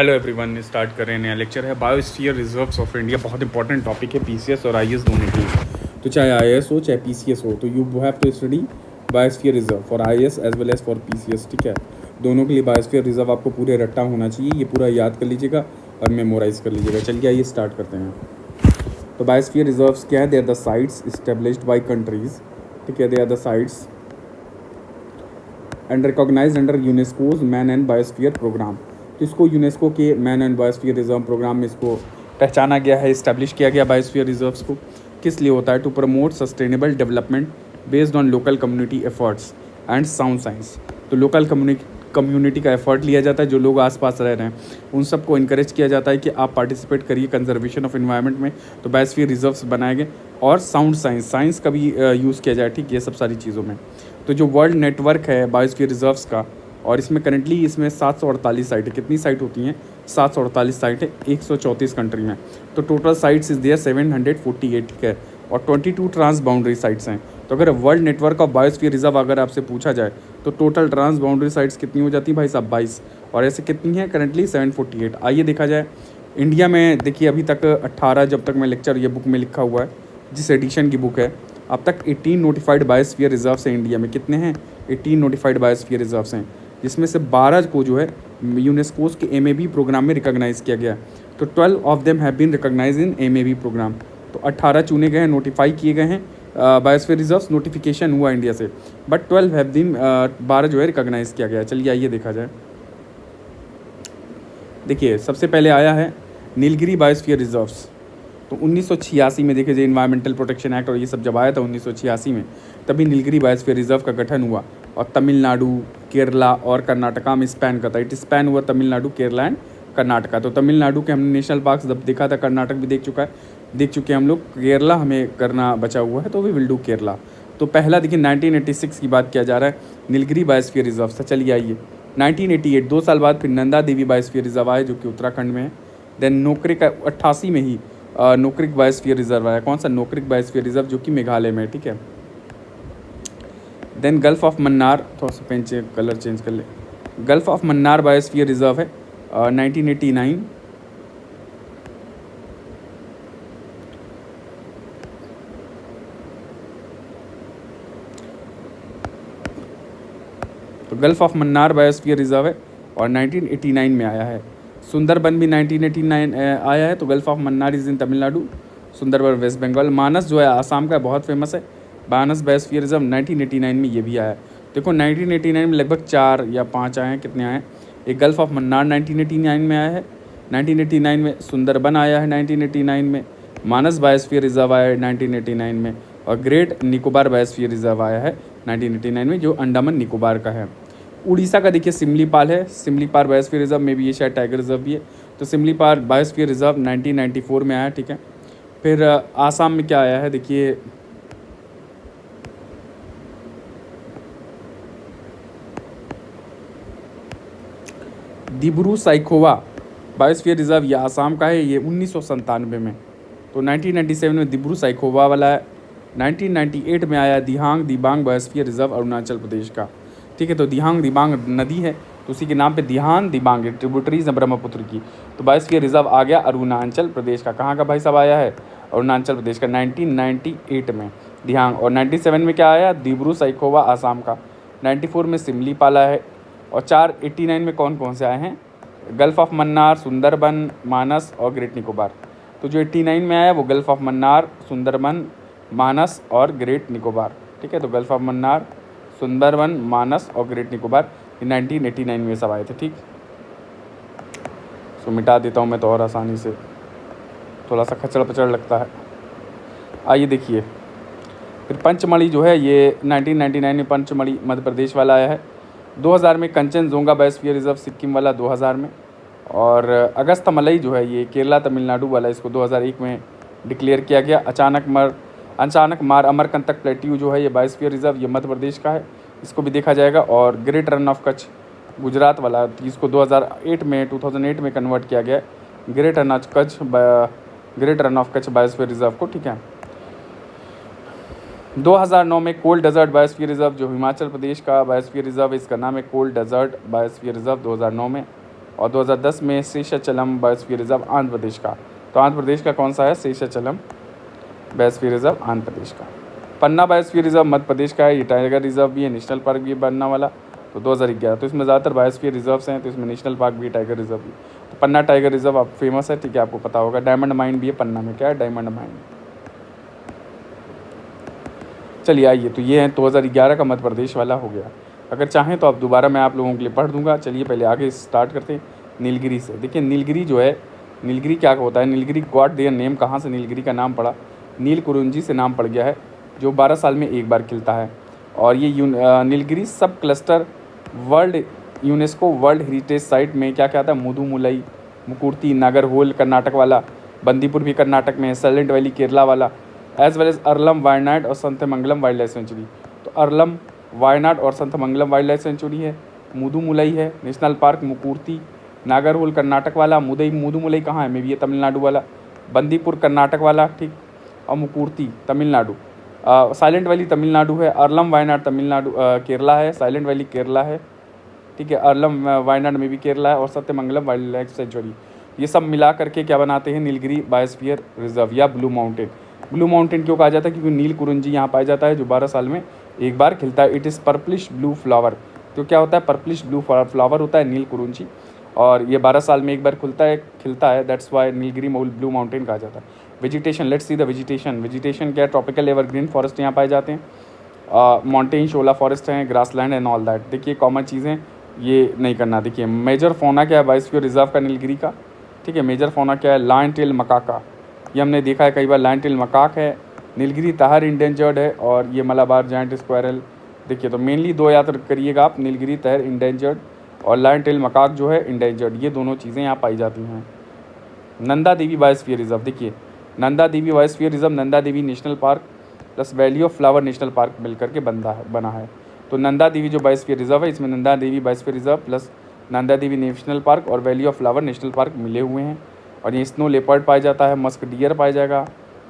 Hello everyone, start कर रहे हैं। नया लेक्चर है बायोस्फीयर रिजर्व्स ऑफ इंडिया। बहुत इंपॉर्टेंट टॉपिक है पीसीएस और आईएएस दोनों के लिए। तो चाहे आईएएस हो चाहे पीसीएस हो, तो you have to study biosphere reserve for IAS as well as for PCS. ठीक है, दोनों के लिए बायोस्फीयर रिजर्व आपको पूरे रट्टा होना चाहिए। ये पूरा याद कर लीजिएगा और मेमोराइज कर लीजिएगा। चलिए आइए स्टार्ट करते हैं। तो बायोस्फीयर रिजर्व्स क्या है? They are the sites established by countries. ठीक है, they are the sites and recognized under UNESCO's man and biosphere programme. तो इसको यूनेस्को के man and biosphere reserve programme में इसको पहचाना गया है, इस्टेब्लिश किया गया बायोस्फीयर रिजर्व्स को। किस लिए होता है? To promote sustainable development based on local community efforts and sound science. तो लोकल कम्युनिटी का एफर्ट लिया जाता है, जो लोग आसपास रह रहे हैं उन सबको इनकरेज किया जाता है कि आप पार्टिसिपेट करिए कंजर्वेशन ऑफ एनवायरनमेंट में। तो बायोस्फीयर रिजर्व्स बनाए गए और साउंड साइंस का भी यूज़ किया जाए। ठीक, ये सब सारी चीज़ों में। तो जो वर्ल्ड नेटवर्क है बायोस्फीयर रिजर्व्स का, और इसमें करेंटली इसमें 748 साइट है। कितनी साइट होती हैं? 748 साइट है 134 कंट्री में। तो टोटल साइट्स इज देयर 748। ठीक है, और 22 ट्रांस बाउंड्री साइट्स हैं। तो अगर world network of biosphere reserve अगर आपसे पूछा जाए तो टोटल ट्रांस बाउंड्री साइट्स कितनी हो जाती है भाई साहब? 22। और ऐसे कितनी है करेंटली? 748। आइए देखा जाए इंडिया में। देखिए अभी तक 18, जब तक मैं लेक्चर ये बुक में लिखा हुआ है, जिस एडिशन की बुक है, अब तक 18 नोटिफाइड बायोस्फीयर रिजर्व्स हैं इंडिया में। कितने हैं? 18 नोटिफाइड बायोस्फीयर रिजर्व्स हैं, जिसमें से 12 को जो है यूनेस्कोस के एमएबी प्रोग्राम में रिकॉग्नाइज़ किया गया। तो 12 of them have been recognize in MAB program. तो 18 चुने गए हैं, नोटिफाई किए गए हैं। बायोस्फीयर रिजर्व्स नोटिफिकेशन हुआ इंडिया से, बट 12 हैव बीन 12 जो है रिकॉग्नाइज़ किया गया। चलिए आइए देखा जाए। देखिए सबसे पहले आया है नीलगिरी बायोस्फीयर रिजर्व्स। तो 1986 में देखिए, इन्वायरमेंटल प्रोटेक्शन एक्ट और ये सब जब आया था 1986 में, तभी नीलगिरी बायोस्फीयर रिजर्व का गठन हुआ। और तमिलनाडु, केरला और कर्नाटका में स्पैन करता है। इट स्पैन हुआ तमिलनाडु, केरला एंड कर्नाटका। तो तमिलनाडु के हमने नेशनल पार्क जब देखा था, कर्नाटक भी देख चुके हैं हम लोग। केरला हमें करना बचा हुआ है, तो वी विल डू केरला। तो पहला देखिए 1986 की बात किया जा रहा है नीलगिरी बायोस्फीयर रिजर्व से। चलिए आइए 1988, 2 साल बाद फिर नंदा देवी बायोस्फीयर रिजर्व आया, जो कि उत्तराखंड में है। देन नोकरिक 88 में ही नोकरिक बायोस्फीयर रिजर्व आया। कौन सा? नोकरिक बायोस्फीयर रिजर्व, जो कि मेघालय में है। ठीक है, देन गल्फ ऑफ मन्नार, थोड़ा सा पेन कलर चेंज कर ले। Gulf of Mannar biosphere reserve है 1989। तो Gulf of Mannar biosphere reserve है और 1989 में आया है। सुंदरबन भी 1989 आया है। तो Gulf of Mannar is in Tamil Nadu, Sundarban West Bengal. Manas जो है आसाम का बहुत फेमस है, मानस बायोस्फीयर रिजर्व 1989 में ये भी आया है। देखो 1989 में लगभग 4 या 5 आए हैं। कितने आए हैं? एक गल्फ ऑफ मन्नार 1989 में आया है, 1989 में सुंदरबन आया है, 1989 में मानस बायोस्फीयर रिजर्व आया है 1989 में, और ग्रेट निकोबार बायोस्फीयर रिजर्व आया है 1989 में, जो अंडमान निकोबार का है। उड़ीसा का देखिए सिमलीपाल है, सिमलीपाल बायोस्फीयर रिजर्व में भी, ये शायद टाइगर रिजर्व भी है। तो सिमलीपाल बायोस्फीयर रिजर्व 1994 में आया। ठीक है, फिर आसाम में क्या आया है देखिए, दिब्रू साइखोवा बायोस्फीयर रिजर्व, ये आसाम का है। ये 1997 में। तो 1997 में दिब्रू साइखोवा वाला है। 1998 में आया दिहांग दिबांग बायोस्फीयर रिजर्व, अरुणाचल प्रदेश का। ठीक है, तो दिहांग दिबांग नदी है, तो उसी के नाम पे दिहांग दिबांग ट्रिब्यूटरीज है ब्रह्मपुत्र की। तो बायोस्फीयर रिजर्व आ गया अरुणाचल प्रदेश का। कहाँ का भाई साहब आया है? अरुणाचल प्रदेश का 1998 में दिहांग। और 97 में क्या आया? दिब्रू साइखोवा आसाम का। 94 में सिमलीपाल है। और 89 में कौन कौन से आए हैं? गल्फ ऑफ मन्नार, सुंदरबन, मानस और ग्रेट निकोबार। तो जो 89 में आया वो गल्फ ऑफ मन्नार, सुंदरबन, मानस और ग्रेट निकोबार। ठीक है, तो गल्फ ऑफ मन्नार, सुंदरबन, मानस और ग्रेट निकोबार 1989 में सब आए थे। ठीक, सो मिटा देता हूँ मैं तो और आसानी से, थोड़ा सा खचड़ पचड़ लगता है। आइए देखिए, फिर पंचमढ़ी जो है ये 1999 में पंचमढ़ी मध्य प्रदेश वाला आया है। 2000 में कंचनजोंगा बायोस्फीयर रिजर्व सिक्किम वाला 2000 में। और अगस्थमलई जो है ये केरला तमिलनाडु वाला, इसको 2001 में डिक्लेयर किया गया। अचानक मार अमरकंटक प्लेट्यू जो है ये बायोस्फीयर रिजर्व, ये मध्य प्रदेश का है, इसको भी देखा जाएगा। और ग्रेट रन ऑफ कच्छ गुजरात वाला, इसको 2008 में कन्वर्ट किया गया great Rann of Kutch biosphere reserve को। ठीक है, 2009 में कोल्ड डेजर्ट बायोस्फीयर रिजर्व, जो हिमाचल प्रदेश का बायोस्फीयर रिजर्व है, इसका नाम है कोल्ड डेजर्ट बायोस्फीयर रिजर्व 2009 में। और 2010 में शेषाचलम बायोस्फीयर रिजर्व आंध्र प्रदेश का। तो आंध्र प्रदेश का कौन सा है? शेषाचलम बायोस्फीयर रिजर्व आंध्र प्रदेश का। पन्ना बायोस्फीयर रिजर्व मध्य प्रदेश का है। ये टाइगर रिजर्व भी है, नेशनल पार्क भी है पन्ना वाला। तो 2011, तो इसमें ज़्यादातर बायोस्फीयर रिजर्व्स हैं, तो इसमें नेशनल पार्क भी है, टाइगर रिजर्व भी। तो पन्ना टाइगर रिजर्व आप फेमस है, ठीक है, आपको पता होगा। डायमंड माइन भी है पन्ना में। क्या है? Diamond mine. चलिए आइए, तो ये है 2011 का मध्य प्रदेश वाला हो गया। अगर चाहें तो आप दोबारा मैं आप लोगों के लिए पढ़ दूंगा। चलिए पहले आगे स्टार्ट करते हैं नीलगिरी से। देखिए नीलगिरी जो है, नीलगिरी क्या होता है? Nilgiri God their name. कहाँ से नीलगिरी का नाम पड़ा? नील कुरुंजी से नाम पड़ गया है, जो 12 साल में एक बार खिलता है। और ये नीलगिरी सब cluster world UNESCO world heritage site में क्या क्या आता है? मुदुमुलई, मुकुर्ती, नागरहोल कर्नाटक वाला, बंदीपुर भी कर्नाटक में है, साइलेंट वैली केरला वाला, as well as Aralam Wayanad और संतमंगलम वाइल्ड लाइफ सेंचुरी। तो अरलम, वायनाड और संतमंगलम वाइल्ड लाइफ सेंचुरी है। मुदुमुलई है नेशनल पार्क, मुकुर्ती, नागरहोल कर्नाटक वाला, मुदुमुलई कहाँ है? मे भी ये तमिलनाडु वाला, बंदीपुर कर्नाटक वाला, ठीक, और मुकुर्ती तमिलनाडु। साइलेंट वैली तमिलनाडु है। अरलम वायनाड तमिलनाडु केरला है, साइलेंट वैली केरला है, ठीक है। अरलम वायनाड में भी केरला है, और सत्यमंगलम वाइल्ड लाइफ सेंचुरी। ये सब मिला करके क्या बनाते हैं? नीलगिरी बायोस्फीयर रिजर्व या ब्लू माउंटेन। ब्लू माउंटेन क्यों कहा जाता है? क्योंकि नील कुरुंजी यहाँ पाया जाता है, जो 12 साल में एक बार खिलता है। It is purplish blue flower. तो क्या होता है? पर्पलिश ब्लू फ्लावर होता है नील कुरुंजी, और ये 12 साल में एक बार खिलता है। That's why Nilgiri blue mountain कहा जाता है। Vegetation, let's see the vegetation. Vegetation क्या है? ट्रॉपिकल एवरग्रीन फॉरेस्ट यहाँ पाए जाते हैं, माउंटेन शोला फॉरेस्ट हैं, ग्रासलैंड एंड ऑल दैट। देखिए कॉमन चीज़ें ये नहीं करना। देखिए मेजर फोना क्या है बायोस्फीयर रिजर्व का नीलगिरी का? ठीक है, मेजर फोना क्या है? लायन टेल मकाका, ये हमने देखा है कई बार। लायन टेल मकाक है। नीलगिरी ताहर इंडेंजर्ड है, और ये मलाबार जायंट स्क्वायरल। देखिए तो मेनली 2 याद करिएगा आप, नीलगिरी ताहर इंडेंजर्ड और लायन टेल मकाक जो है इंडेंजर्ड। ये दोनों चीज़ें यहाँ पाई जाती हैं। नंदा देवी बायोस्फीयर रिजर्व, देखिए Nanda Devi biosphere reserve, Nanda Devi national park plus valley of flower national park मिलकर के बना है। तो नंदा देवी जो बायोस्फीयर रिजर्व है, इसमें Nanda Devi biosphere reserve plus Nanda Devi national park और valley of flower national park मिले हुए हैं। और ये स्नो लेपर्ड पाया जाता है, मस्क डियर पाया जाएगा,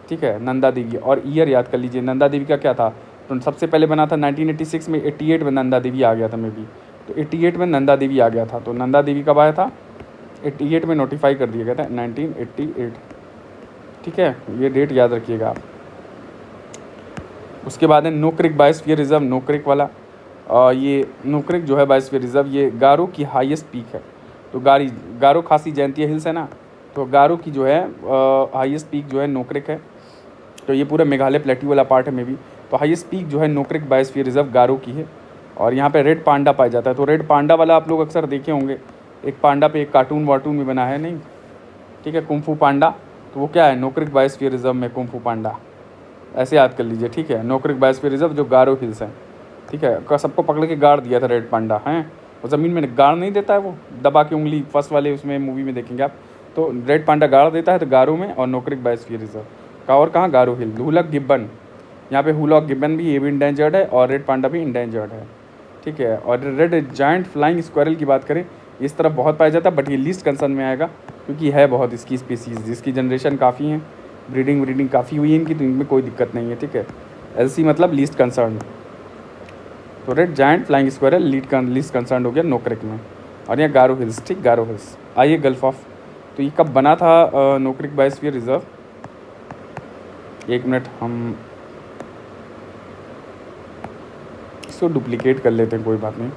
ठीक है, नंदा देवी। और ईयर याद कर लीजिए, नंदा देवी का क्या था? तो सबसे पहले बना था 1986 में, 88 में नंदा देवी आ गया था मे बी। तो 88 में नंदा देवी आ गया था। तो नंदा देवी कब आया था? 88 में नोटिफाई कर दिया गया था, 1988, ठीक है, ये डेट याद रखिएगा आप। उसके बाद है नोक्रिक बायोस्फीयर रिजर्व, नोक्रिक वाला। ये नोक्रिक जो है बायोस्फीयर रिजर्व, ये गारो की हाईएस्ट पीक है। तो गारो खासी जयंतिया हिल्स है ना, तो गारो की जो है हाईएस्ट पीक जो है नोक्रिक है। तो ये पूरा मेघालय प्लेट्यू वाला पार्ट है मे बी। तो हाईएस्ट पीक जो है नोक्रिक बायोस्फीयर रिजर्व गारो की है। और यहाँ पे रेड पांडा पाया जाता है। तो रेड पांडा वाला आप लोग अक्सर देखे होंगे, एक पांडा पे एक कार्टून वार्टून भी बना है, नहीं, ठीक है, कुंफू पांडा। तो वो क्या है? नोक्रिक बायोस्फीयर रिजर्व में कुंफू पांडा, ऐसे याद कर लीजिए, ठीक है। नोक्रिक बायोस्फीयर रिजर्व जो गारो हिल्स है, ठीक है। सबको पकड़ के गाड़ दिया था रेड पांडा, हैं, वो ज़मीन में गाड़ नहीं देता है, वो दबा के उंगली, फर्स्ट वाले उसमें मूवी में देखेंगे आप। तो रेड पांडा गाड़ देता है तो गारो में, और नोक्रिक बायोस्फीयर रिजर्व का, और कहाँ? गारो हिल। हुलक गिब्बन, यहाँ पे हुलक गिब्बन भी, ये भी इंडेंजर्ड है, और रेड पांडा भी इंडेंजर्ड है, ठीक है। और रेड जायंट फ्लाइंग स्क्वायरल की बात करें, इस तरफ बहुत पाया जाता है, बट ये लीस्ट कंसर्न में आएगा, क्योंकि है बहुत इसकी स्पीसीज़, जिसकी जनरेशन काफ़ी है, ब्रीडिंग काफ़ी हुई है इनकी, तो इनमें कोई दिक्कत नहीं है, ठीक है। LC मतलब लीस्ट कंसर्न। तो red giant flying squirrel least concern हो गया नोक्रिक में। और यहाँ गारो हिल्स, ठीक, गारो हिल्स। आइए गल्फ ऑफ, तो ये कब बना था नोक्रिक बायोस्फीयर रिजर्व? एक मिनट, हम इसको डुप्लीकेट कर लेते हैं, कोई बात नहीं।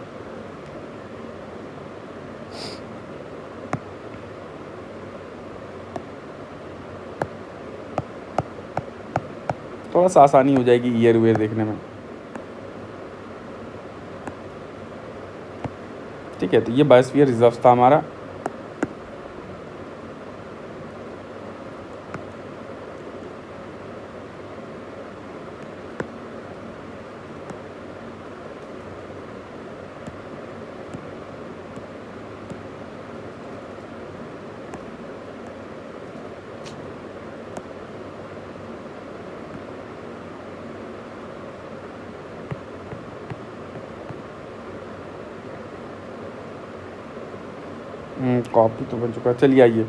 थोड़ा सा आसानी हो जाएगी ईयर वेयर देखने में, ठीक है। तो ये बायोस्फीयर रिजर्व था हमारा। कॉपी तो बन चुका है। चलिए आइए,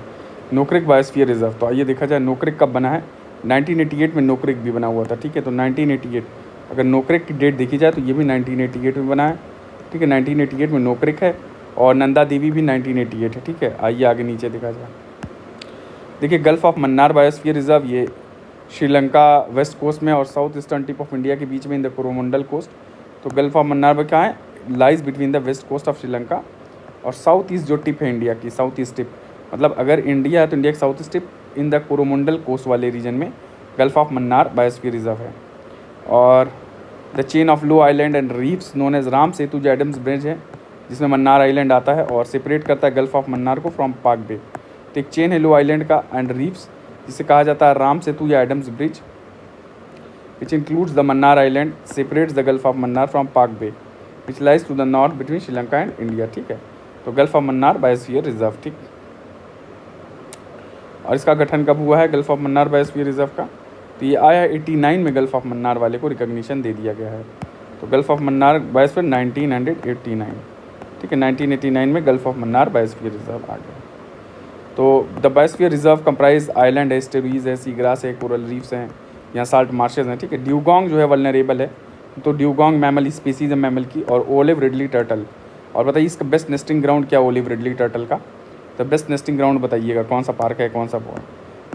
नोक्रिक बायोस्फीयर रिजर्व। तो आइए देखा जाए नोक्रिक कब बना है। 1988 में नोक्रिक भी बना हुआ था, ठीक है। तो 1988, अगर नोक्रिक की डेट देखी जाए तो ये भी 1988 में बना है, ठीक है। 1988 में नोक्रिक है, और नंदा देवी भी 1988 है, ठीक है। आइए आगे नीचे देखा जाए। देखिए gulf of Mannar biosphere reserve ये श्रीलंका वेस्ट कोस्ट में और south eastern tip of India के बीच में इन द कोरोमंडल कोस्ट। तो गल्फ़ ऑफ मन्नार में कहाँ है, lies between the west coast of Sri Lanka और साउथ ईस्ट जो टिप है इंडिया की, साउथ ईस्ट टिप, मतलब अगर इंडिया है तो इंडिया की south east tip in the Coromandel coast वाले रीजन में Gulf of Mannar biosphere reserve है। और the chain of low island and reefs known as Ram Setu जो एडम्स ब्रिज है, जिसमें मन्नार आइलैंड आता है और सेपरेट करता है गल्फ़ ऑफ मन्नार को फ्रॉम पाक बे। तो एक चेन है लो आइलैंड का एंड रीफ्स, जिसे कहा जाता है राम सेतु या Adam's bridge, which includes the Mannar island, separates the Gulf of Mannar from Palk Bay, which lies to the north between Sri Lanka and India, ठीक है। तो gulf of Mannar biosphere reserve, ठीक। और इसका गठन कब हुआ है Gulf of Mannar biosphere reserve का, तो ये आया 89 में गल्फ़ ऑफ मन्नार वाले को रिकॉग्निशन दे दिया गया है। तो गल्फ़ ऑफ मन्नार बायोस्फीयर 1989, ठीक है, 1989 में Gulf of Mannar biosphere reserve आ गया। तो the biosphere reserve comprise island है, एस्टेरीज है, सी ग्रास है, कोरल रीफ्स हैं, यहाँ साल्ट मार्शेज हैं, ठीक है। ड्यूगोंग जो है वल्नरेबल है, तो ड्यूगोंग मैमल स्पीसीज है मैमल की, और ओलिव रिडली टर्टल। और बताइए इसका बेस्ट नेस्टिंग ग्राउंड क्या, ओलिव रिडली टर्टल का, तो बेस्ट नेस्टिंग ग्राउंड बताइएगा कौन सा पार्क है, कौन सा वो है।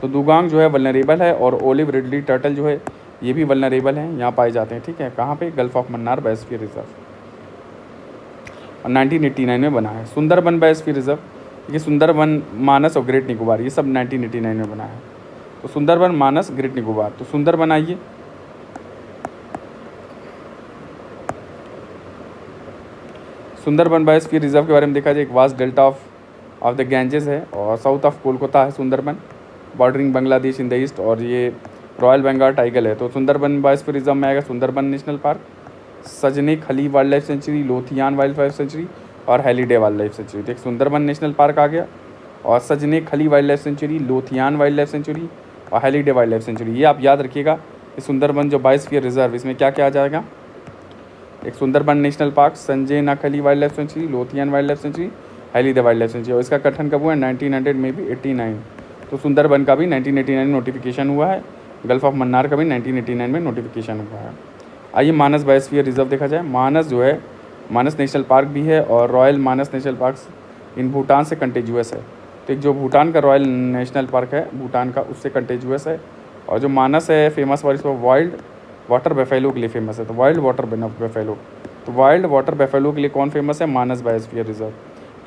तो डुगोंग जो है वल्नरेबल है और ओलिव रिडली टर्टल जो है ये भी वल्नरेबल हैं, यहाँ पाए जाते हैं, ठीक है। कहाँ पे, gulf of Mannar biosphere reserve, और 1989 में बना है। सुंदरबन बायोस्फीयर रिजर्व, ये सुंदरबन, मानस और ग्रेट निकोबार ये सब 1989 में बना है। तो सुंदरबन, मानस, ग्रेट निकोबार, तो सुंदरबन आइए। सुंदरबन बायोस्फीयर रिजर्व के बारे में देखा जाए, एक vast delta of the Ganges है और साउथ ऑफ कोलकाता है Sundarban, bordering Bangladesh in the east, और ये रॉयल बंगाल टाइगर है। तो सुंदरबन बायोस्फीयर रिजर्व में आएगा Sundarban national park, Sajnakhali wild life sanctuary, Lothian wild life sanctuary और हेलीडे वाइल्ड लाइफ सेंचुरी। तो एक सुंदरबन नेशनल पार्क आ गया, और Sajnakhali wild life sanctuary, Lothian wild life sanctuary और हेलीडे वाइल्ड लाइफ सेंचुरी। ये आप याद रखिएगा कि सुंदरबन जो बायोस्फीयर रिजर्व, इसमें क्या क्या आ जाएगा, एक Sundarban national park, Sajnakhali wild life sanctuary, Lothian wild life sanctuary, Haliday wild life sanctuary. और इसका गठन कब हुआ है, 1900 में भी 89। तो सुंदरबन का भी 1989 में नोटिफिकेशन हुआ है, गल्फ़ ऑफ मन्नार का भी 1989 में नोटिफिकेशन हुआ है। आइए मानस बायोस्फीयर रिजर्व देखा जाए। मानस जो है, मानस नेशनल पार्क भी है और रॉयल मानस नेशनल पार्क इन भूटान से कंटेजुअस है। तो एक जो भूटान का रॉयल नेशनल पार्क है भूटान का, उससे कंटेजुअस है। और जो मानस है फेमस और इसको वाइल्ड वाटर बेफेलो के लिए फेमस है। तो वाइल्ड वाटर बेफेलो, तो वाइल्ड वाटर बेफेलो के लिए कौन फेमस है, मानस बायोस्फीयर रिजर्व।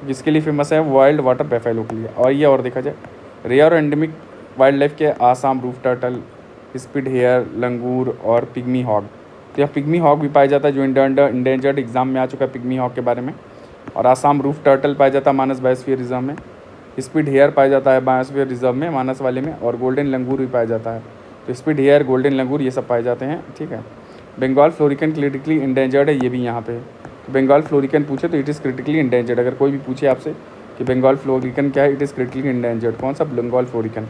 तो किसके लिए फेमस है, वाइल्ड वाटर बेफेलो के लिए। और ये और देखा जाए, रेयर और एंडेमिक वाइल्ड लाइफ के Assam roof turtle, hispid hare, langur और पिग्मी हॉग। तो यहाँ पिग्मी हॉग भी पाया जाता है जो इंडेंजर्ड एग्जाम में आ चुका है पिग्मी हॉग के बारे में। और आसाम रूफ टर्टल पाया जाता है मानस बायोस्फीयर रिजर्व में। स्पिड हेयर पाया जाता है बायोस्फीयर रिजर्व में मानस वाले में, और गोल्डन लंगूर भी पाया जाता है। तो स्पिड हेयर, गोल्डन लंगूर ये सब पाए जाते हैं, ठीक है। बंगाल फ्लोरिकन क्रिटिकली इंडेंजर्ड है, ये भी यहाँ पे है। तो बंगाल फ्लोरिकन पूछे तो इट इज़ क्रिटिकली इंडेंजर्ड। अगर कोई भी पूछे आपसे कि बंगाल फ्लोरिकन क्या है, इट इज़ क्रिटिकली इंडेंजर्ड। कौन सा, Bengal florican.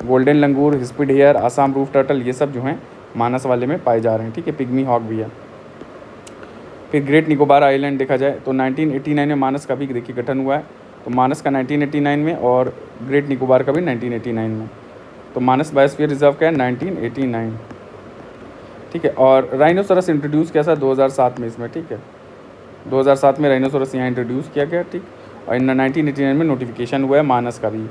Golden langur, hispid hare, Assam roof turtle ये सब जो हैं मानस वाले में पाए जा रहे हैं, ठीक है। पिग्मी हॉग भी है। फिर ग्रेट निकोबार आइलैंड देखा जाए तो 1989 में मानस का भी देखिए गठन हुआ है। तो मानस का 1989 में और ग्रेट निकोबार का भी 1989 में। तो मानस बायोस्फीयर रिजर्व का है 1989, ठीक है। और राइनोसोरस इंट्रोड्यूस किया था 2007 में इसमें, ठीक है। 2007 में राइनोसोरस यहाँ इंट्रोड्यूस किया गया, ठीक। और 1989 में नोटिफिकेशन हुआ है मानस का भी।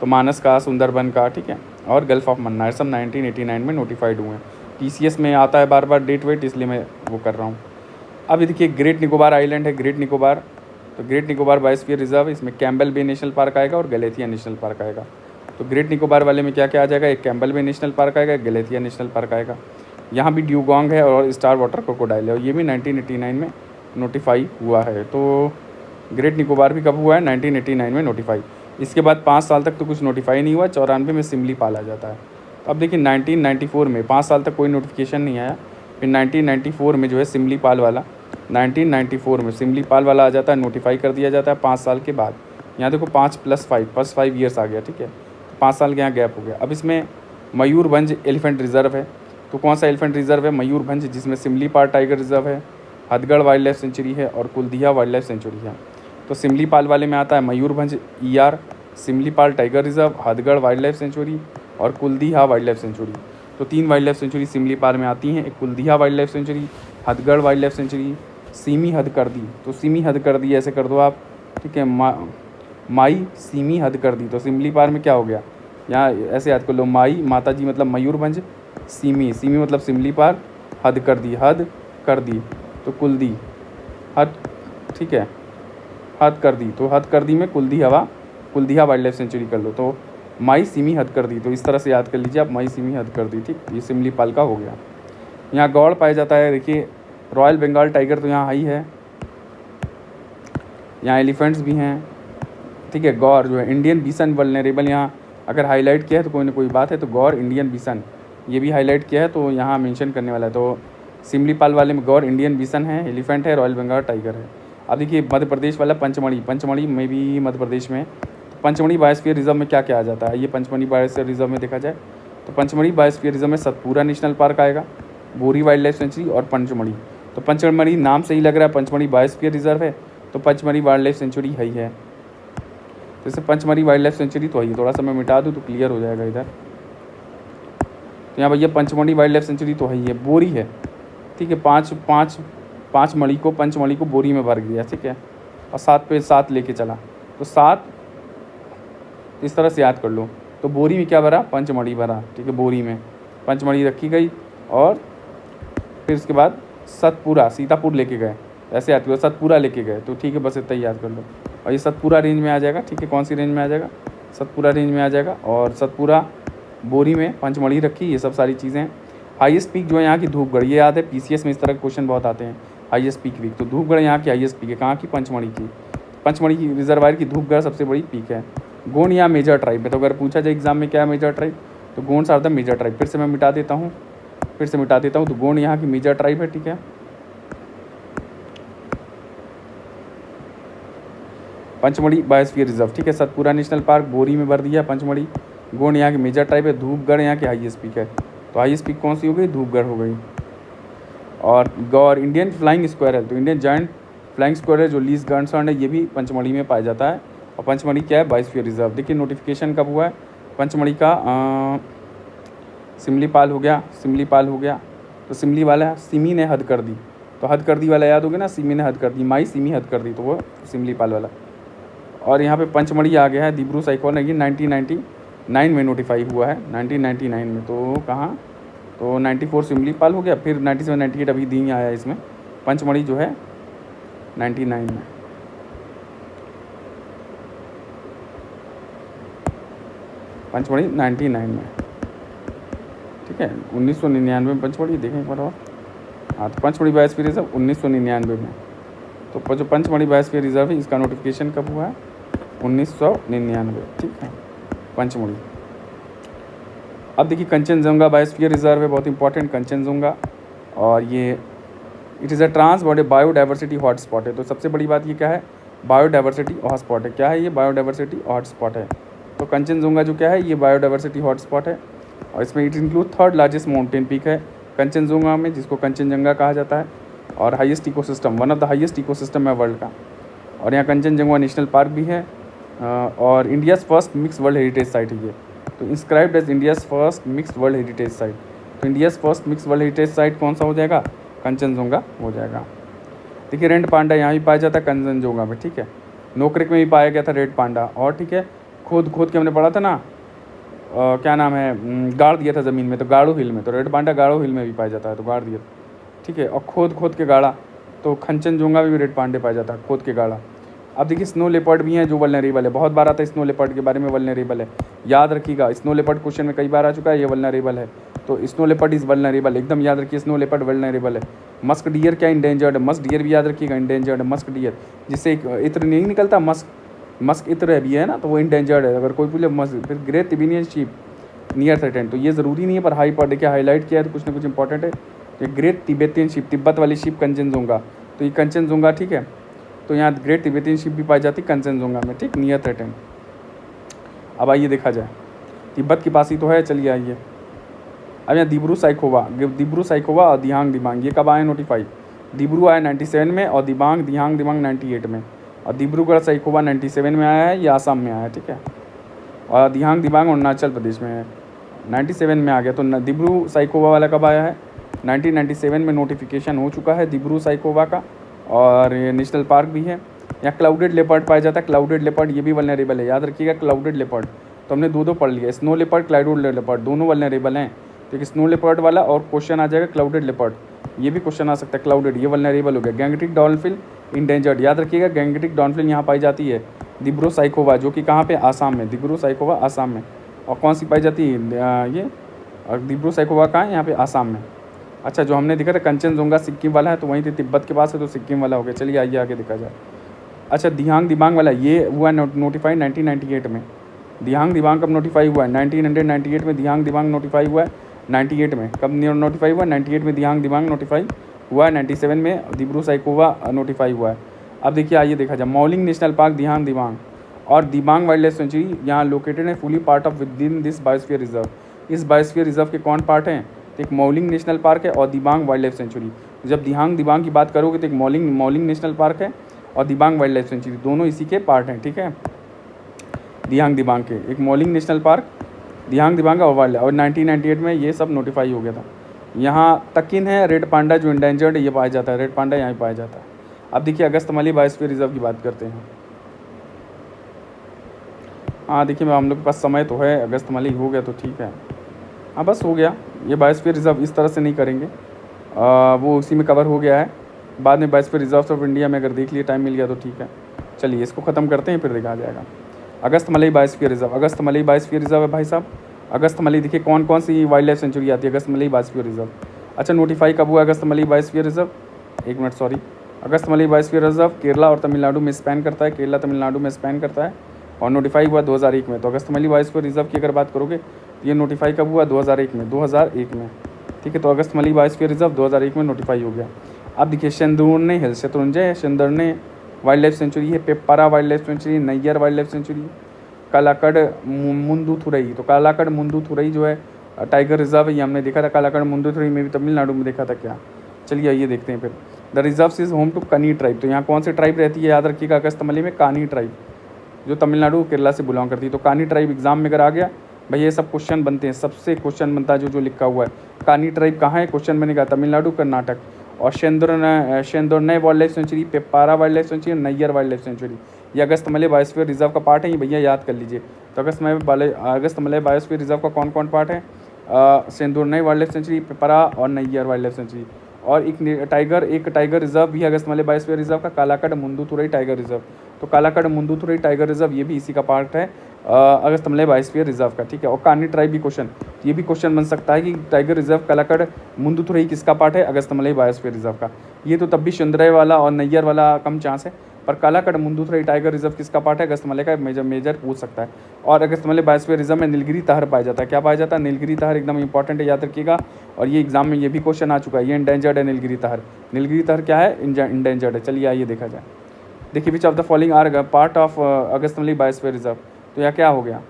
तो मानस का, सुंदरबन का, ठीक है, और गल्फ़ ऑफ मन्नार सब 1989 में नोटिफाइड हुए हैं। TCS में आता है बार बार डेट वेट, इसलिए मैं वो कर रहा हूँ। अब देखिए ग्रेट निकोबार आइलैंड है, ग्रेट निकोबार। तो ग्रेट निकोबार बायोस्फीयर रिजर्व, इसमें कैम्बल बे नेशनल पार्क आएगा और गलेथिया नेशनल पार्क आएगा। तो ग्रेट निकोबार वाले में क्या क्या आ जाएगा, एक कैम्बल बे नेशनल पार्क आएगा, एक गलेथिया नेशनल पार्क आएगा। यहाँ भी ड्यूगोंग है और स्टार वाटर क्रोकोडाइल है, और ये भी 1989 में नोटिफाई हुआ है। तो ग्रेट निकोबार भी कब हुआ है, 1989 में नोटिफाई। इसके बाद 5 साल तक तो कुछ नोटिफाई नहीं हुआ, 94 में सिमली पाल आ जाता है। तो अब देखिए 1994 में 5 साल तक कोई नोटिफिकेशन नहीं आया, फिर 1994 में जो है सिमली पाल वाला, 1994 में सिमली पाल वाला आ जाता है, नोटिफाई कर दिया जाता है 5 साल के बाद। यहाँ देखो 5 + 5 ईयर्स आ गया, ठीक है। तो 5 साल के यहाँ गैप हो गया। अब इसमें मयूरभंज एलिफेंट रिजर्व है। तो कौन सा एलिफेंट रिजर्व है, मयूरभंज, जिसमें सिमली पाल टाइगर रिजर्व है, हथगढ़ वाइल्ड लाइफ सेंचुरी है और कुलदिया वाइल्ड लाइफ सेंचुरी है। तो सिमली पाल वाले में आता है Mayurbhanj ER, Similipal tiger reserve, Hadgarh wild life sanctuary और कुलदिया वाइल्ड लाइफ सेंचुरी। तो 3 wild life sanctuary Similipal में आती हैं, एक Kuldiha wild life sanctuary, Hadgarh wild life sanctuary, सीमी हद कर दी। तो सीमी हद कर दी ऐसे कर दो आप, ठीक है। माई सीमी हद कर दी, तो सिमली पार में क्या हो गया, यहाँ ऐसे याद कर लो, माई माता जी मतलब मयूरभंज, सीमी सीमी मतलब सिमली पार, हद कर दी तो कुलदी हद, ठीक है, हद कर दी, तो हद कर दी में कुलदीहा वाइल्ड लाइफ सेंचुरी कर लो, तो माई सीमी हद कर दी, तो इस तरह से याद कर लीजिए आप, माई सीमी हद कर दी, ठीक, ये सिमली पाल का हो गया। यहाँ गौड़ पाया जाता है, देखिए रॉयल बंगाल टाइगर तो यहाँ ही है, यहाँ एलिफेंट्स भी हैं, ठीक है। गौर जो है, इंडियन बिसन वल्नरेबल यहाँ अगर हाईलाइट किया है तो कोई ना कोई बात है, तो गौर इंडियन बिसन ये भी हाईलाइट किया है, तो यहाँ मेंशन करने वाला है, तो सिमलीपाल वाले में गौर इंडियन बिसन है, एलिफेंट है, रॉयल बंगाल टाइगर है। अब देखिए मध्य प्रदेश वाला पंचमढ़ी में भी मध्य प्रदेश में, तो पंचमढ़ी बायोस्फीयर रिजर्व में क्या क्या आ जाता है, ये पंचमढ़ी बायोस्फीयर रिजर्व में देखा जाए तो पंचमढ़ी बायोस्फीयर रिजर्व में सतपुरा नेशनल पार्क आएगा, बोरी वाइल्ड लाइफ सेंचुरी और पंचमढ़ी। तो पंचमढ़ी नाम से ही लग रहा है पंचमढ़ी बायोस्फीयर रिजर्व है, तो पंचमढ़ी वाइल्ड लाइफ सेंचुरी है। जैसे पंचमढ़ी वाइल्ड लाइफ सेंचुरी तो है, थोड़ा सा मैं मिटा दूँ तो क्लियर हो जाएगा इधर। तो यहाँ भैया पंचमढ़ी वाइल्ड लाइफ सेंचुरी तो है, बोरी है, ठीक है। पंचमढ़ी को बोरी में भर गया, ठीक है, और 7 पे 7 लेके चला, तो 7 इस तरह से याद कर लो। तो बोरी में क्या भरा, पंचमढ़ी भरा, ठीक है, बोरी में पंचमढ़ी रखी गई, और फिर उसके बाद सतपुरा सीतापुर लेके गए, ऐसे याद करो, सतपुरा लेके गए, तो ठीक है, बस इतना ही याद कर लो। और ये सतपुरा रेंज में आ जाएगा, ठीक है, कौन सी रेंज में आ जाएगा, सतपुरा रेंज में आ जाएगा, और सतपुरा बोरी में पंचमढ़ी रखी, ये सब सारी चीज़ें। हाईएस्ट पीक जो है यहाँ की धूपगढ़, ये याद है पीसीएस में इस तरह के क्वेश्चन बहुत आते हैं, हाईएस्ट पीक वीक, तो धूपगढ़ यहाँ की हाईएस्ट पीक है, कहाँ की, पंचमढ़ी की, पंचमढ़ी की रिजर्वायर की धूपगढ़ सबसे बड़ी पीक है। गोंड यहाँ मेजर ट्राइब है, तो अगर पूछा जाए एग्जाम में क्या है मेजर ट्राइब, तो Gond are the major tribe. फिर से मैं मिटा देता हूँ, तो गोंड यहाँ की मेजर ट्राइब है, ठीक है। पंचमढ़ी बायोस्फीयर रिजर्व, ठीक है, सतपुरा नेशनल पार्क बोरी में भर दिया पंचमढ़ी। गोंड यहाँ की मेजर ट्राइब है, धूपगढ़ यहाँ की हाईएस्ट पीक है, तो हाईएस्ट पीक कौन सी हो गई, धूपगढ़ हो गई। और गौर इंडियन फ्लाइंग स्क्वायरल, तो इंडियन जॉइंट फ्लाइंग स्क्वायरल जो लीज गर्नसॉन्ड है, ये भी पंचमढ़ी में पाया जाता है, और पंचमढ़ी क्या है, बायोस्फीयर रिजर्व। देखिए नोटिफिकेशन कब हुआ है पंचमढ़ी का, सिमलीपाल हो गया, तो सिमली वाला सिमी ने हद कर दी, तो हद कर दी वाला याद हो गया ना, सिमी ने हद कर दी, माई सिमी हद कर दी, तो वो सिमलीपाल वाला। और यहाँ पे पंचमढ़ी आ गया है, दिब्रू साइक्लोन, ये 1999 में नोटिफाई हुआ है, 1999 में, तो कहाँ, तो 94 सिमलीपाल हो गया, फिर 97 98 अभी दिन आया इसमें, पंचमढ़ी जो है 99 में। पंचमढ़ी 99 में, ठीक है, 1999 में पंचमढ़ी, देखें एक बार और, हाँ, तो पंचमढ़ी बायोस्फीयर रिजर्व 1999 में, तो जो पंचमढ़ी बायोस्फीयर रिजर्व है इसका नोटिफिकेशन कब हुआ है, 1999, ठीक है, पंचमढ़ी। अब देखिए कंचनजंगा बायोस्फीयर रिजर्व है, बहुत इंपॉर्टेंट कंचनजंगा, और ये it is a trans biodiversity hotspot है। तो सबसे बड़ी बात ये क्या है, बायोडाइवर्सिटी हॉटस्पॉट है, क्या है ये, बायोडाइवर्सिटी हॉटस्पॉट है। तो कंचनजंगा जो क्या है, ये बायोडाइवर्सिटी हॉटस्पॉट है, और इसमें it include 3rd largest mountain peak है कंचनजंगा में, जिसको कंचनजंगा कहा जाता है, और highest ecosystem, one of the highest ecosystem है वर्ल्ड का। और यहाँ कंचनजंगा नेशनल पार्क भी है, और India's first mix world heritage site है ये, तो inscribed as India's first mix world heritage site. तो India's first mix world heritage site कौन सा हो जाएगा, कंचनजंगा हो जाएगा। देखिए रेड पांडा यहाँ भी पाया जाता है कंचनजंगा में, ठीक है, नोकरेक में भी पाया गया था रेड पांडा, और ठीक है, खोद के हमने पढ़ा था ना, क्या नाम है, गाड़ दिया था ज़मीन में, तो गाड़ू हिल में, तो रेड पांडा गाड़ू हिल में भी पाया जाता है, तो गाड़ दिया, ठीक है, और खोद के गाड़ा, तो कंचनजंगा में भी रेड पांडे पाया जाता है, खोद के गाड़ा। अब देखिए स्नो लेपर्ड भी हैं जो वल्नरेबल है, बहुत बार आता है स्नो लेपर्ड के बारे में, वल्नरेबल है, याद रखिएगा, स्नो लेपर्ड क्वेश्चन में कई बार आ चुका है, ये वल्नरेबल है, तो स्नो लेपर्ड इज़ वल्नरेबल, एकदम याद रखिए, स्नो लेपर्ड वल्नरेबल है। मस्क डियर क्या इंडेंजर्ड है, मस्क डियर भी याद रखिएगा, इंडेंजर्ड है मस्क डियर, जिससे एक इत्र नहीं निकलता, मस्क इत्र भी है ना, तो वो इंडेंजर्ड है। अगर कोई पूछे मस्क, फिर ग्रेट तिबेनियन शीप नियर थ्रेटेंड, तो ये ज़रूरी नहीं है, पर हाई पर देखिए हाईलाइट किया है, तो कुछ ना कुछ इंपॉर्टेंट है। ये ग्रेट तिब्बतियन शिप, तिब्बत वाली शिप कंचनजंगा, तो ये कंचनजंगा, ठीक है, तो यहाँ ग्रेट तिब्बतियन शिप भी पाई जाती है कंचनजंगा में, ठीक, नियर थ्रेटेंड। अब आइए देखा जाए, तिब्बत के पास ही तो है, चलिए आइए। अब यहाँ दिब्रू साइखोवा और दिबांग ये कब आए नोटिफाई, दिब्रू आया 97 में, और दिबांग 98 में, और दिब्रूगढ़ साइखोवा 97 में आया है, ये आसाम में आया है, ठीक है, और दिबांग अरुणाचल प्रदेश में है, 97 में आ गया। तो दिब्रू साइखोवा वाला कब आया है, 1997 में नोटिफिकेशन हो चुका है दिब्रू साइखोवा का, और ये नेशनल पार्क भी है। यहाँ क्लाउडेड लेपर्ड पाया जाता है, क्लाउडेड लेपर्ड ये भी वल्नरेबल है, याद रखिएगा क्लाउडेड लेपर्ड। तो हमने दो पढ़ लिया, स्नो लेपर्ड क्लाउडेड लेपर्ड दोनों वल्नरेबल हैं। तो एक स्नो लेपर्ड वाला और क्वेश्चन आ जाएगा क्लाउडेड लेपर्ड, ये भी क्वेश्चन आ सकता है क्लाउडेड, ये वल्नरेबल हो गया। गैंगटिक डॉल्फिन इंडेंजर्ड, याद रखिएगा गैंगटिक डॉल्फिन यहाँ पाई जाती है दिब्रो-साइखोवा, जो कि कहाँ पे, आसाम में, दिब्रो-साइखोवा आसाम में। और कौन सी पाई जाती है ये, और दिब्रो-साइखोवा कहाँ है, यहाँ पे आसाम में। अच्छा, जो हमने देखा था कंचनजुंगा सिक्किम वाला है, तो वहीं तिब्बत के पास है, तो सिक्किम वाला हो गया। चलिए आइए आगे देखा जाए। अच्छा, दिहांग दिबांग वाला ये हुआ नोटिफाइड 1998 में। दिहांग दिबांग कब नोटिफाई हुआ है? 1998 में दिहांग दिबांग नोटिफाई हुआ है। 98 में कब नोटिफाई हुआ? 98 में दिहांग दिबांग नोटिफाई हुआ है। 97 में दिब्रू-साइखोवा नोटिफाई हुआ है। अब देखिए आइए देखा जाए, मौलिंग नेशनल पार्क दिहांग दिबांग और दिबांग वाइल्ड लाइफ सेंचुरी यहाँ लोकेटेड है, fully part of with in this biosphere reserve. इस बायोस्फीयर रिजर्व के कौन पार्ट हैं? तो एक मौलिंग नेशनल पार्क है और दिबांग वाइल्ड लाइफ सेंचुरी। जब दिहांग दिबांग की बात करोगे तो एक मौलिंग नेशनल पार्क है और दिबांग वाइल्ड लाइफ सेंचुरी, दोनों इसी के पार्ट हैं, ठीक है। दिहांग दिबांग के एक मौलिंग नेशनल पार्क, दिहांग दिबांग और वाइल्ड, और 1998 में ये सब नोटिफाई हो गया था। यहाँ तकिन है रेड पांडा जो इंडेंजर्ड है, ये पाया जाता है, रेड पांडा यहाँ पाया जाता है। अब देखिए अगस्तमली बायोस्फीयर रिजर्व की बात करते हैं। हाँ देखिए, हम लोग के पास समय तो है, अगस्तमली हो गया तो ठीक है, हाँ बस हो गया। ये बायोस्फीयर रिजर्व इस तरह से नहीं करेंगे, वो उसी में कवर हो गया है। बाद में बायोस्फीयर रिजर्व ऑफ इंडिया में अगर देख लिए, टाइम मिल गया तो ठीक है। चलिए इसको ख़त्म करते हैं, फिर देखा जाएगा। अगस्तमलई बायोस्फीयर रिजर्व, अगस्तमलई बायोस्फीयर रिजर्व है भाई साहब। अगस्तमलई देखिए कौन कौन सी वाइल्ड लाइफ सेंचुरी आती है अगस्तमलई बायोस्फीयर रिजर्व। अच्छा, नोटिफाई कब हुआ अगस्तमलई बायोस्फीयर रिजर्व? एक minute sorry, Agasthyamalai biosphere reserve Kerala और तमिलनाडु में स्पैन करता है, केरला तमिलनाडु में स्पैन करता है, और नोटिफाई हुआ 2001 में। तो अगस्तमलई बायोस्फीयर रिजर्व की अगर बात करोगे तो ये नोटिफाई कब हुआ? 2001 में, 2001 में, ठीक है। तो अगस्तमलई बायोस्फीयर रिजर्व 2001 में नोटिफाई हो गया। अब देखिए Shendurney hill, Shatrunjay Shendurney wild life sanctuary है, Peppara wild life sanctuary, Neyyar wild life sanctuary, Kalakad Mundanthurai. तो कालाकड़ मुंदुथुरई जो है टाइगर रिजर्व है, ये हमने देखा था, कालाकड़ मुंदुथुरई में भी तमिलनाडु में देखा था क्या। चलिए आइए देखते हैं फिर। The reserve is home to Kani tribe, तो यहाँ कौन सी ट्राइब रहती है? याद रखिएगा अगस्तमलई में कानी ट्राइब, जो तमिलनाडु केरला से बिलोंग करती है। तो कानी ट्राइब एग्जाम में अगर आ गया भाई, ये सब क्वेश्चन बनते हैं, सबसे क्वेश्चन बनता है जो लिखा हुआ है। कानी ट्राइब कहाँ है? क्वेश्चन बनेगा तमिलनाडु कर्नाटक। और Shendurney wild life sanctuary, Peppara wild life sanctuary, Neyyar wild life sanctuary, ये अगस्तमलई बायोस्फीयर रिजर्व का पार्ट है, ये भैया याद कर लीजिए। तो अगस्तमलई बायोस्फीयर रिजर्व का कौन कौन पार्ट है? शेंदुरने वाइल्ड लाइफ सेंचुरी, पेप्पारा और नैयर वाइल्ड लाइफ सेंचुरी। और एक टाइगर रिजर्व भी है अगस्तमलई बायोस्फीयर रिजर्व का, कालाकड़ मुंदुथुरई टाइगर रिजर्व। तो कालाकड़ मुंदुथुरई टाइगर रिजर्व ये भी इसी का पार्ट है अगस्तमलई बायोस्फीयर रिजर्व का, ठीक है। और कानी ट्राइब भी क्वेश्चन, ये भी क्वेश्चन बन सकता है कि टाइगर रिजर्व कालाकड़ मुंदुथुरई किसका पार्ट है? अगस्तमलई बायोस्फीयर रिजर्व का। ये तो तब भी शेंदुरई वाला और नैयर वाला कम चांस है, पर कालाकड़ मुंदुथुरई टाइगर रिजर्व किसका पार्ट है? अगस्तमलई का मेजर पूछ सकता है। और अगस्तमलई बायोस्फीयर रिजर्व में नीलगिरी तहर पाया जाता है। क्या पाया जाता है? नीलगिरी तहर, एकदम इंपॉर्टेंट है, याद रखिएगा। और ये एग्जाम में ये भी क्वेश्चन आ चुका है, ये इंडेंजर्ड है नीलगिरी तहर। नीलगिरी तहर क्या है? इंडेंजर्ड है। चलिए आइए देखा जाए। देखिए which of the following are part of Agasthyamalai biosphere reserve. तो यह क्या हो गया?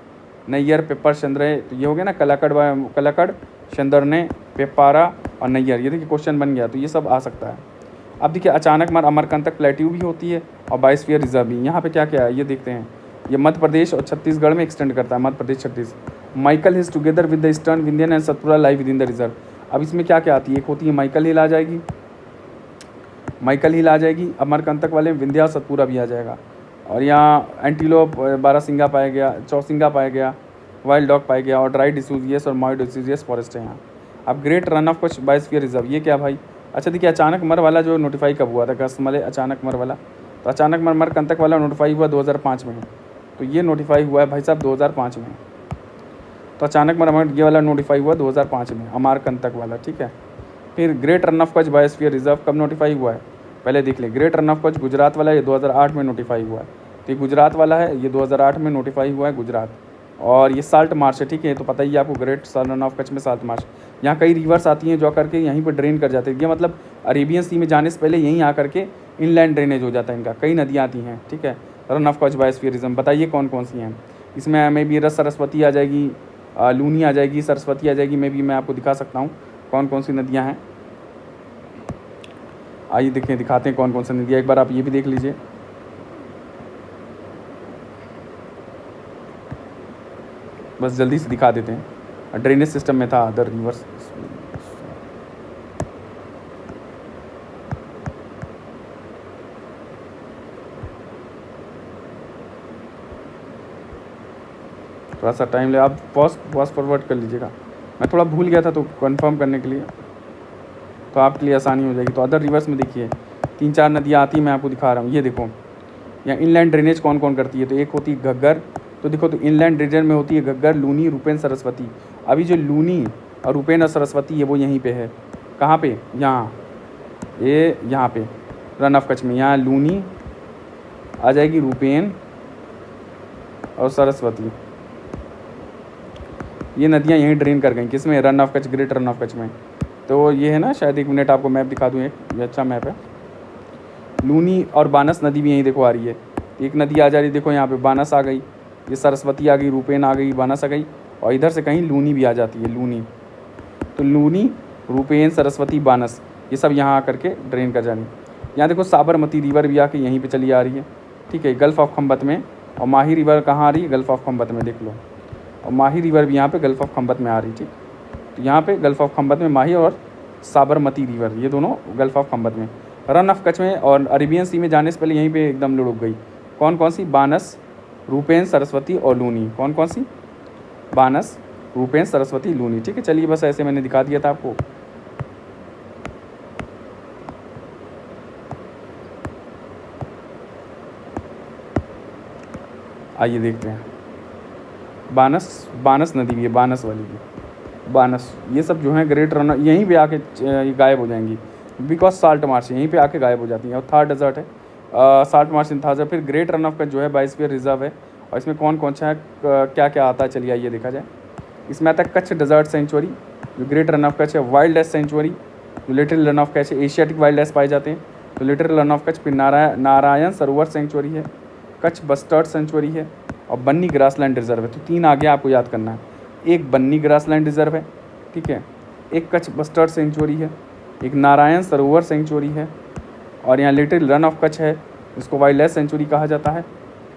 नैयर, पेप्पर, शेंदुरई, तो ये हो गया ना, कालाकड़, शेंदुरने, पेप्पारा और नैयर। ये देखिए क्वेश्चन बन गया, तो ये सब आ सकता है। अब देखिए अचानक अमरकंटक प्लेट्यू भी होती है और बायोस्फीयर रिजर्व भी। यहाँ पे क्या क्या है ये देखते हैं। ये मध्य प्रदेश और छत्तीसगढ़ में एक्सटेंड करता है, Madhya Pradesh Chhattisgarh. Maikal hills together with the eastern Vindhyan and Satpura live with in the reserve. अब इसमें क्या क्या आती है? एक होती है माइकल हिल आ जाएगी, माइकल हिल आ जाएगी, अमरकंटक वाले में विंध्या और सतपुरा भी आ जाएगा। और यहाँ एंटीलोप, बारहसिंगा पाया गया, चौसिंगा पाया गया, वाइल्ड डॉग पाया गया, और ड्राई डिसूजियस और मॉय डिसूजियस फॉरेस्ट है यहाँ। अब great Rann of Kutch biosphere reserve, ये क्या भाई? अच्छा देखिए अचानक मर वाला जो नोटिफाई कब हुआ था? अगस्तमलई अचानक मर वाला, तो अचानक अमरकंटक वाला नोटिफाई हुआ 2005 में। तो ये नोटिफाई हुआ है भाई साहब 2005 में। तो अचानक मर ये वाला नोटिफाई हुआ 2005 में, अमरकंटक वाला, ठीक है। फिर great Rann of Kutch biosphere reserve कब नोटिफाई हुआ है? पहले देख ले। ग्रेट रन ऑफ कच्छ गुजरात वाला, ये 2008 में नोटिफाई हुआ है। तो ये गुजरात वाला है, ये 2008 में नोटिफाई हुआ है गुजरात। और ये साल्ट मार्च है, ठीक है, तो पता ही है आपको, ग्रेट रन ऑफ कच्छ में साल्ट मार्च। यहाँ कई रिवर्स आती हैं जो करके यहीं पर ड्रेन कर जाते हैं। ये मतलब अरेबियन सी में जाने से पहले यहीं आकर के इनलैंड ड्रेनेज हो जाता है इनका। कई नदियाँ आती हैं, ठीक है। Run of Kutch biosphere reserve बताइए कौन कौन सी हैं इसमें? हमें भी रस सरस्वती आ जाएगी, लूनी आ जाएगी, सरस्वती आ जाएगी, मैं आपको दिखा सकता हूँ कौन कौन सी नदियाँ हैं। आइए देखें, दिखाते हैं कौन कौन सी नदियाँ, एक बार आप ये भी देख लीजिए। बस जल्दी से दिखा देते हैं। ड्रेनेज सिस्टम में था अदर रिवर्स। थोड़ा सा टाइम ले, आप पॉज फॉरवर्ड कर लीजिएगा। मैं थोड़ा भूल गया था तो कंफर्म करने के लिए, तो आपके लिए आसानी हो जाएगी। तो अदर रिवर्स में देखिए 3-4 नदियाँ आती हैं, मैं आपको दिखा रहा हूँ। ये देखो यहाँ इनलैंड ड्रेनेज कौन कौन करती है, तो एक होती है घग्गर। तो देखो, तो इनलैंड रीजन में होती है घग्गर, लूनी, रूपेन, सरस्वती। अभी जो लूनी और रूपेन और सरस्वती है वो यहीं पे है। कहाँ पे? यहाँ, ये यहाँ पे रन ऑफ कच्छ में। यहाँ लूनी आ जाएगी, रूपेन और सरस्वती, ये नदियाँ यहीं ड्रेन कर गई। किस में? Run of Kutch, great Rann of Kutch में। तो ये है ना, शायद 1 मिनट आपको मैप दिखा दूँ, एक ये अच्छा मैप है। लूनी और बानस नदी भी यहीं देखो आ रही है। एक नदी आ जा रही है, देखो यहाँ पे बानस आ गई, ये सरस्वती आ गई, रूपेन आ गई, बानस आ गई, और इधर से कहीं लूनी भी आ जाती है, लूनी। तो लूनी, रूपेन, सरस्वती, बानस, ये सब यहाँ आकर के ड्रेन कर जानी। यहाँ देखो साबरमती रिवर भी आके यहीं पे चली आ रही है, ठीक है, गल्फ़ ऑफ खम्बत में। और माही रिवर कहाँ आ रही है? गल्फ़ ऑफ खम्बत में, देख लो। और माही रिवर भी यहाँ पे गल्फ़ ऑफ खम्बत में आ रही है, ठीक। तो यहाँ पे गल्फ़ ऑफ खम्बत में माही और साबरमती रिवर, ये दोनों गल्फ़ ऑफ खम्बत में। रन ऑफ कच्छ में और अरेबियन सी में जाने से पहले यहीं पे एकदम लुढ़क गई। कौन कौन सी? बानस, रूपेन, सरस्वती और लूनी। कौन कौन सी? बानस, रूपेन, सरस्वती, लूनी, ठीक है। चलिए बस ऐसे मैंने दिखा दिया था आपको। आइए देखते हैं। बानस नदी भी है, बानस वाली भी, बानस, ये सब जो है ग्रेट रन यहीं पे आके गायब हो जाएंगी, बिकॉज साल्ट मार्श यहीं पे आके गायब हो जाती हैं। और थार डेजर्ट है, साल्ट मार्श इन थार। फिर ग्रेट रन ऑफ कच्छ जो है बायोस्फीयर रिजर्व है, और इसमें कौन कौन सा है, क्या क्या आता है, चलिए आइए देखा जाए। इसमें आता है कच्छ डेजर्ट सेंचुरी, जो ग्रेट रन ऑफ कच्छ है। वाइल्ड लाइफ सेंचुरी, जो लिटिल रन ऑफ कच्छ है। एशियाटिक वाइल्ड लाइफ पाए जाते हैं, तो लिटिल रन ऑफ कच्छ। फिर नारायण सरोवर सेंचुरी है, कच्छ बस्टर्ड सेंचुरी है, और बन्नी ग्रासलैंड रिजर्व है। तो 3 आगे आपको याद करना है। एक बन्नी ग्रासलैंड रिजर्व है, ठीक है, एक कच्छ बस्टर्ड सेंचुरी है, एक नारायण सरोवर सेंचुरी है, और यहाँ लिटिल रन ऑफ कच्छ है, इसको वाइल्ड लाइफ सेंचुरी कहा जाता है।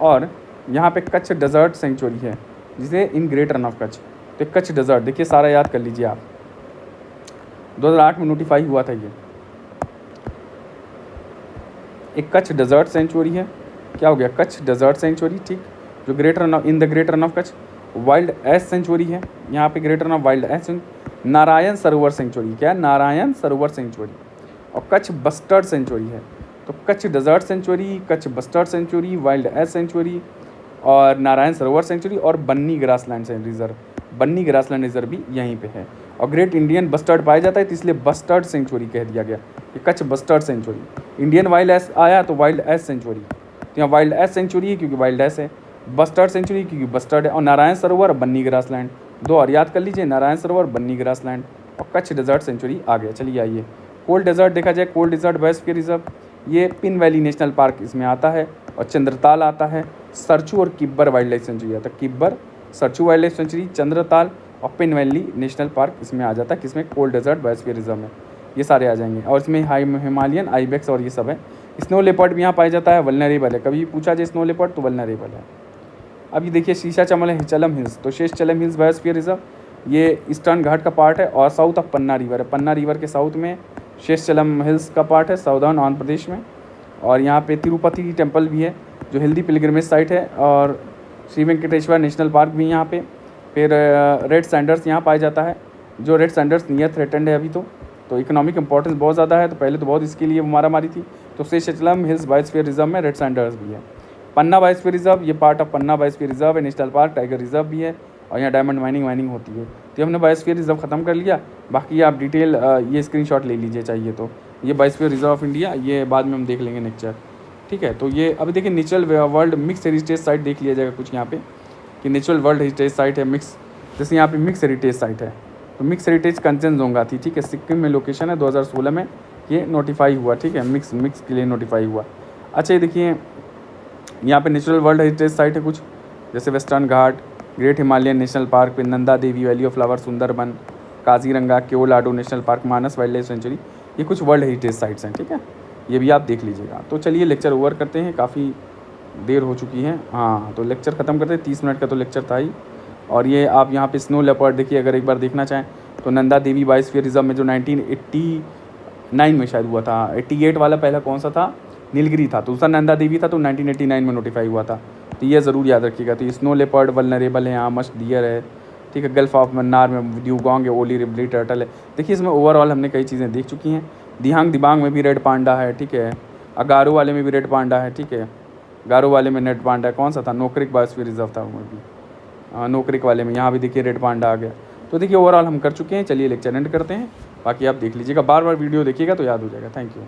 और यहाँ पे कच्छ डेजर्ट सेंचुरी है, जिसे in great Rann of Kutch. तो कच्छ डेजर्ट देखिए, सारा याद कर लीजिए आप। 2008 में नोटिफाई हुआ था ये। एक कच्छ डेजर्ट सेंचुरी है, क्या हो गया? कच्छ डेजर्ट सेंचुरी, ठीक, जो great Rann of in the great Rann of Kutch. Wild ass sanctuary है, यहाँ पे great Rann of wild ass. Narayan Sarovar sanctuary, क्या है? नारायण सरोवर सेंचुरी। और कच्छ बस्टर्ड सेंचुरी है। तो Kutch desert sanctuary, Kutch bustard sanctuary, wild ass sanctuary, और नारायण सरोवर सेंचुरी, और Banni grassland reserve. Banni grassland reserve भी यहीं पे है। और ग्रेट इंडियन बस्टर्ड पाया जाता है, तो इसलिए बस्टर्ड सेंचुरी कह दिया गया, ये Kutch bustard sanctuary. Indian wild ass आया तो वाइल्ड एस सेंचुरी, तो यहाँ वाइल्ड एस सेंचुरी है क्योंकि वाइल्ड एस है, बस्टर्ड सेंचुरी क्योंकि बस्टर्ड है, और नारायण सरोवर, बन्नी ग्रासलैंड। 2 और याद कर लीजिए, नारायण सरोवर, बन्नी ग्रासलैंड, और कच्छ डेजर्ट सेंचुरी आ गया। चलिए आइए, कोल्ड डेजर्ट देखा जाए। कोल्ड डेजर्ट बायोस्फीयर रिजर्व, ये पिन वैली नेशनल पार्क इसमें आता है, और चंद्रताल आता है, सरचू और किब्बर वाइल्ड लाइफ सेंचुरी आता है। Kibber, Sarchu wild life century, Chandratal और पिन वैली नेशनल पार्क इसमें आ जाता है। किसमें? कोल्ड डेजर्ट बायोस्फीयर रिजर्व में, ये सारे आ जाएंगे। और इसमें हिमालयन आइबेक्स और ये सब है। स्नो लेपर्ड भी यहाँ पाया जाता है, वल्नरेबल है। कभी पूछा जाए स्नो लेपर्ड तो वल्नरेबल है। अब ये देखिए शीशाचलम हिल्स, तो शेषचलम हिल्स बायोस्फीयर रिजर्व, ये ईस्टर्न घाट का पार्ट है, और साउथ ऑफ पन्ना रिवर है। पन्ना रिवर के साउथ में शेषचलम हिल्स का पार्ट है, साउदर्न आंध्र प्रदेश में। और यहाँ पे तिरुपति टेम्पल भी है, जो हेल्दी पिलग्रिमेज साइट है, और श्री वेंकटेश्वर नेशनल पार्क भी यहाँ पे। फिर रेड सैंडर्स यहाँ पाया जाता है, जो रेड सैंडर्स नियर थ्रेटेंड है अभी तो इकोनॉमिक इंपॉर्टेंस बहुत ज़्यादा है, तो पहले तो बहुत इसके लिए मारामारी थी। तो शेषचलम हिल्स बायोस्फीयर रिजर्व में रेड सैंडर्स भी है। पन्ना बायोस्फीयर रिजर्व, ये part of Panna biosphere reserve है। नेशनल पार्क, टाइगर रिजर्व भी है, और यहाँ डायमंड माइनिंग होती है। तो हमने बायोस्फीयर रिजर्व ख़त्म कर लिया। बाकी आप डिटेल ये स्क्रीनशॉट ले लीजिए चाहिए तो। ये बायोस्फीयर रिजर्व ऑफ इंडिया, ये बाद में हम देख लेंगे नेक्चर, ठीक है। तो ये अभी देखिए natural world mix heritage site देख लिया जाएगा कुछ यहाँ पे, कि नेचुरल वर्ल्ड हेरिटेज साइट है मिक्स। जैसे यहाँ पे मिक्स हेरिटेज साइट है, तो मिक्स हेरिटेज कंचनजोंगा थी, ठीक है, सिक्किम में लोकेशन है। 2016 में ये नोटिफाई हुआ, ठीक है, मिक्स के लिए नोटिफाई हुआ। अच्छा, ये देखिए यहाँ पे नेचुरल वर्ल्ड हेरिटेज साइट है कुछ, जैसे western Ghat, great Himalayan national park, फिर Nanda Devi valley of flower, Sundarban, Kaziranga, Keoladeo national park, Manas wild life sanctuary, ये कुछ वर्ल्ड हेरिटेज साइट्स हैं, ठीक है, ये भी आप देख लीजिएगा। तो चलिए लेक्चर ओवर करते हैं, काफ़ी देर हो चुकी है। हाँ, तो लेक्चर ख़त्म करते हैं, 30 मिनट का तो लेक्चर था ही। और ये आप यहाँ पे स्नो लेपर्ड देखिए, अगर एक बार देखना चाहें तो नंदा देवी बायोस्फीयर रिजर्व में, जो 1989 में शायद हुआ था। 88 वाला पहला कौन सा था? नीलगिरी था, दूसरा नंदा देवी था, तो 1989 में नोटिफाई हुआ था। तो ये ज़रूर याद रखिएगा। तो स्नो लेपर्ड वल्नरेबल है, यहाँ मस्ट डियर है, ठीक है। गल्फ ऑफ मन्नार में ड्यूगोंग है, ओली रिबली टर्टल है। देखिए इसमें ओवरऑल हमने कई चीज़ें देख चुकी हैं। दिहांग दिबांग में भी रेड पांडा है, ठीक है। अगारो वाले में भी रेड पांडा है, ठीक है। गारो वाले में रेड पांडा है, कौन सा था, नोकरिक बायोस्फीयर रिजर्व था वो भी, नोकरिक वाले में, यहाँ भी देखिए रेड पांडा आ गया। तो देखिए ओवरऑल हम कर चुके हैं। चलिए लेक्चर एंड करते हैं, बाकी आप देख लीजिएगा, बार बार वीडियो देखिएगा तो याद हो जाएगा। Thank you.